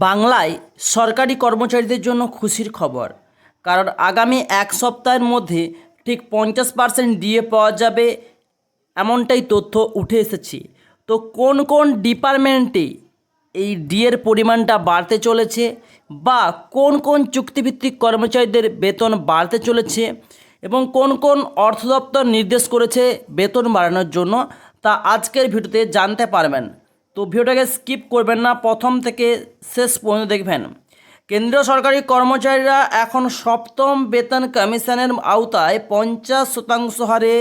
বাংলায় সরকারি কর্মচারীদের জন্য খুশির খবর, কারণ আগামী এক সপ্তাহের মধ্যে ঠিক 50% ডিএ পাওয়া যাবে, এমনটাই তথ্য উঠে এসেছে। তো কোন কোন ডিপার্টমেন্টে এই ডিএর পরিমাণটা বাড়তে চলেছে বা কোন কোন চুক্তিভিত্তিক কর্মচারীদের বেতন বাড়তে চলেছে এবং কোন কোন অর্থ দপ্তর নির্দেশ করেছে বেতন বাড়ানোর জন্য, তা আজকের ভিডিওতে জানতে পারবেন। তো ভিডিওটাকে স্কিপ করবেন না, প্রথম থেকে শেষ পর্যন্ত দেখবেন। কেন্দ্রীয় সরকারি কর্মচারীরা এখন সপ্তম বেতন কমিশনের আওতায় 50% হারে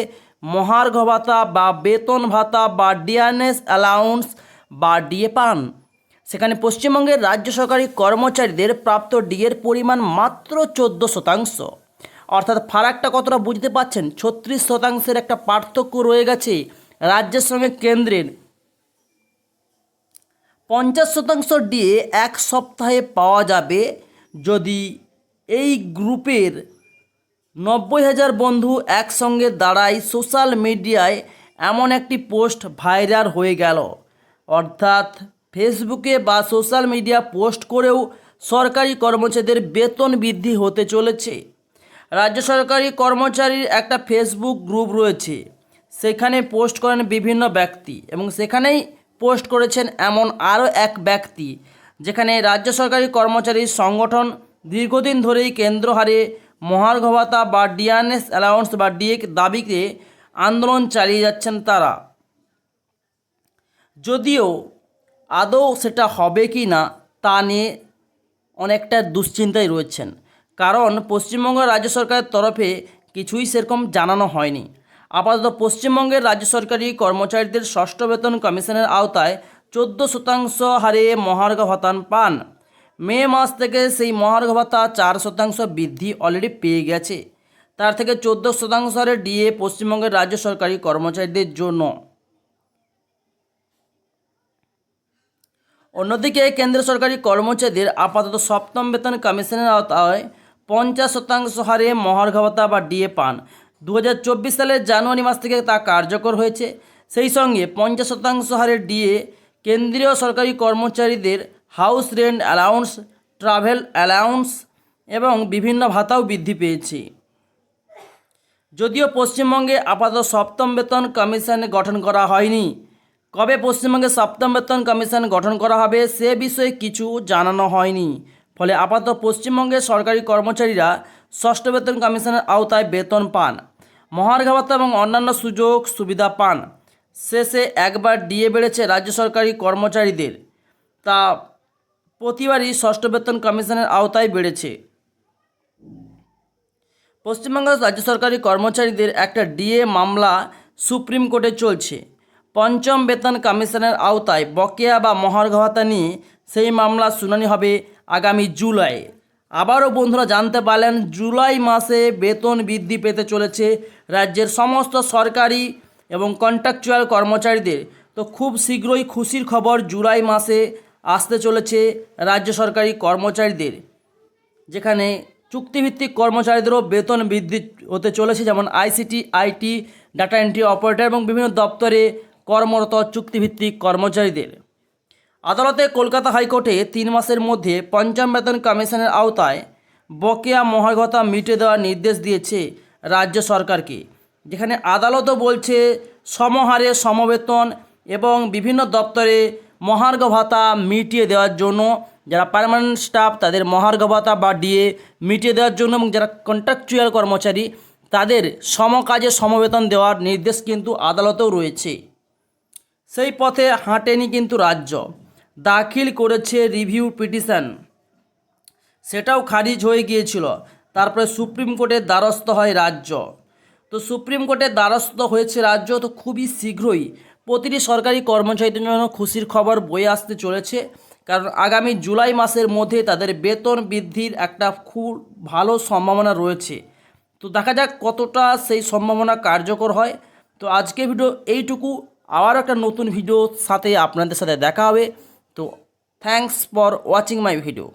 মহার্ঘ ভাতা বা বেতন ভাতা বা ডিয়ারনেস অ্যালাউন্স বা ডিএ পান। সেখানে পশ্চিমবঙ্গের রাজ্য সরকারি কর্মচারীদের প্রাপ্ত ডিএর পরিমাণ মাত্র 14%। অর্থাৎ ফারাকটা কতটা বুঝতে পারছেন? 36% একটা পার্থক্য রয়ে গেছে রাজ্যের সঙ্গে কেন্দ্রের। 50% ডিএ এক সপ্তাহে পাওয়া যাবে যদি এই গ্রুপের 90,000 বন্ধু একসঙ্গে দাঁড়ায়। সোশ্যাল মিডিয়ায় এমন একটি পোস্ট ভাইরাল হয়ে গেল, অর্থাৎ ফেসবুকে বা সোশ্যাল মিডিয়া পোস্ট করেও সরকারি কর্মচারীদের বেতন বৃদ্ধি হতে চলেছে। রাজ্য সরকারি কর্মচারীর একটা ফেসবুক গ্রুপ রয়েছে, সেখানে পোস্ট করেন বিভিন্ন ব্যক্তি এবং সেখানেই পোস্ট করেছেন এমন আরও এক ব্যক্তি, যেখানে রাজ্য সরকারি কর্মচারীর সংগঠন দীর্ঘদিন ধরেই কেন্দ্র হারে মহার্ঘ ভাতা বা ডিয়ারনেস অ্যালাউন্স বা ডিএ দাবিতে আন্দোলন চালিয়ে যাচ্ছেন তারা। যদিও আদৌ সেটা হবে কি না তা নিয়ে অনেকটা দুশ্চিন্তায় রয়েছেন, কারণ পশ্চিমবঙ্গ রাজ্য সরকারের তরফে কিছুই সেরকম জানানো হয়নি। আপাতত পশ্চিমবঙ্গের রাজ্য সরকারি কর্মচারীদের ষষ্ঠ বেতন কমিশনের আওতায় 14% হারে মহার্ঘ ভাতা পান। মে মাস থেকে সেই মহার্ঘ ভাতা 4% বৃদ্ধি অলরেডি পেয়ে গেছে। তার থেকে 14% হারে ডিএ পশ্চিমবঙ্গের রাজ্য সরকারি কর্মচারীদের জন্য। অন্যদিকে কেন্দ্র সরকারি কর্মচারীদের আপাতত সপ্তম বেতন কমিশনের আওতায় 50% হারে মহার্ঘ ভাতা বা ডিএ পান। 2024 সালের জানুয়ারি মাস থেকে তা কার্যকর হয়েছে। সেই সঙ্গে 50% হারে ডিএ কেন্দ্রীয় সরকারি কর্মচারীদের house rent allowance, travel allowance এবং বিভিন্ন ভাতাও বৃদ্ধি পেয়েছে। যদিও পশ্চিমবঙ্গে আপাতত সপ্তম বেতন কমিশন গঠন করা হয়নি, কবে পশ্চিমবঙ্গে সপ্তম বেতন কমিশন গঠন করা হবে সে বিষয়ে কিছু জানানো হয়নি। ফলে আপাতত পশ্চিমবঙ্গের সরকারি কর্মচারীরা ষষ্ঠ বেতন কমিশনের আওতায় বেতন পান, মহার্ঘ ভাতা এবং অন্যান্য সুযোগ সুবিধা পান। শেষে একবার ডিএ বেড়েছে রাজ্য সরকারি কর্মচারীদের, তা প্রতিবারই ষষ্ঠ বেতন কমিশনের আওতায় বেড়েছে। পশ্চিমবঙ্গের রাজ্য সরকারি কর্মচারীদের একটা ডিএ মামলা সুপ্রিম কোর্টে চলছে। পঞ্চম বেতন কমিশনের আওতায় বকেয়া বা মহার্ঘ ভাতা নিয়ে সেই মামলা শুনানি হবে আগামী জুলাই। আবারও বন্ধুরা জানতে পারলেন, জুলাই মাসে বেতন বৃদ্ধি পেতে চলেছে রাজ্যের সমস্ত সরকারি এবং কন্ট্রাকচুয়াল কর্মচারীদের। তো খুব শীঘ্রই খুশির খবর জুলাই মাসে আসতে চলেছে রাজ্য সরকারি কর্মচারীদের, যেখানে চুক্তিভিত্তিক কর্মচারীদেরও বেতন বৃদ্ধি হতে চলেছে, যেমন ICT, IT, data entry operator এবং বিভিন্ন দপ্তরে কর্মরত চুক্তিভিত্তিক কর্মচারীদের। আদালতে কলকাতা হাইকোর্টে 3 মাসের মধ্যে পঞ্চম বেতন কমিশনের আওতায় বকেয়া মহার্ঘ ভাতা মিটিয়ে দেওয়ার নির্দেশ দিয়েছে রাজ্য সরকারকে, যেখানে আদালতও বলছে সমহারে সমবেতন এবং বিভিন্ন দপ্তরে মহার্ঘ ভাতা মিটিয়ে দেওয়ার জন্য, যারা পার্মানেন্ট স্টাফ তাদের মহার্ঘ ভাতা বা ডিএ মিটিয়ে দেওয়ার জন্য এবং যারা কন্ট্রাকচুয়াল কর্মচারী তাদের সমকাজে সমবেতন দেওয়ার নির্দেশ কিন্তু আদালতেও রয়েছে। সেই পথে হাঁটেনি কিন্তু রাজ্য, দাখিল করেছে রিভিউ পিটিশন, সেটাও খারিজ হয়ে গিয়েছিল। তারপরে সুপ্রিম কোর্টের দ্বারস্থ হয় রাজ্য। তো সুপ্রিম কোর্টের দ্বারস্থ হয়েছে রাজ্য, তো খুবই শীঘ্রই প্রতিটি সরকারি কর্মচারীদের জন্য খুশির খবর বয়ে আসতে চলেছে, কারণ আগামী জুলাই মাসের মধ্যে তাদের বেতন বৃদ্ধির একটা খুব ভালো সম্ভাবনা রয়েছে। তো দেখা যাক কতটা সেই সম্ভাবনা কার্যকর হয়। তো আজকে ভিডিও এইটুকু, আবার একটা নতুন ভিডিওর সাথে আপনাদের সাথে দেখা হবে। তো thanks for watching my video.